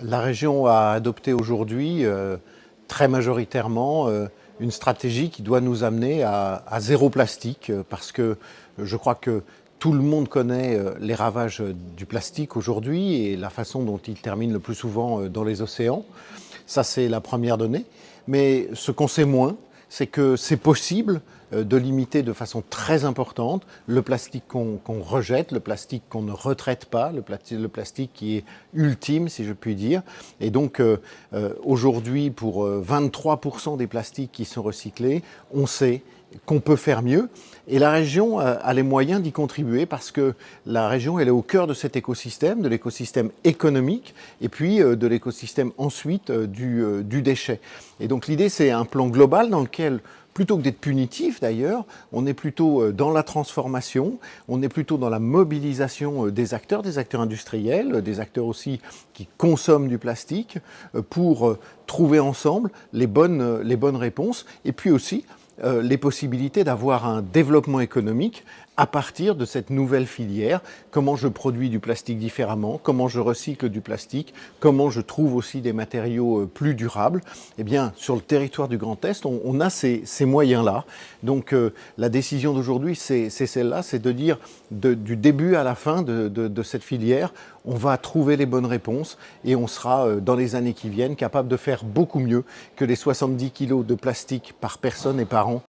La région a adopté aujourd'hui très majoritairement une stratégie qui doit nous amener à zéro plastique parce que je crois que tout le monde connaît les ravages du plastique aujourd'hui et la façon dont il termine le plus souvent dans les océans. Ça, c'est la première donnée. Mais ce qu'on sait moins, c'est que c'est possible de limiter de façon très importante le plastique qu'on rejette, le plastique qu'on ne retraite pas, le plastique qui est ultime, si je puis dire. Et donc, aujourd'hui, pour 23% des plastiques qui sont recyclés, on sait qu'on peut faire mieux. Et la région a les moyens d'y contribuer parce que la région, elle est au cœur de cet écosystème, de l'écosystème économique et puis de l'écosystème ensuite du déchet. Et donc l'idée, c'est un plan global dans lequel, plutôt que d'être punitif d'ailleurs, on est plutôt dans la transformation, on est plutôt dans la mobilisation des acteurs industriels, des acteurs aussi qui consomment du plastique, pour trouver ensemble les bonnes réponses et puis aussi les possibilités d'avoir un développement économique à partir de cette nouvelle filière. Comment je produis du plastique différemment, comment je recycle du plastique, comment je trouve aussi des matériaux plus durables. Eh bien, sur le territoire du Grand Est, on a ces moyens-là. Donc, la décision d'aujourd'hui, c'est celle-là, c'est de dire du début à la fin de cette filière, on va trouver les bonnes réponses et on sera, dans les années qui viennent, capable de faire beaucoup mieux que les 70 kilos de plastique par personne et par an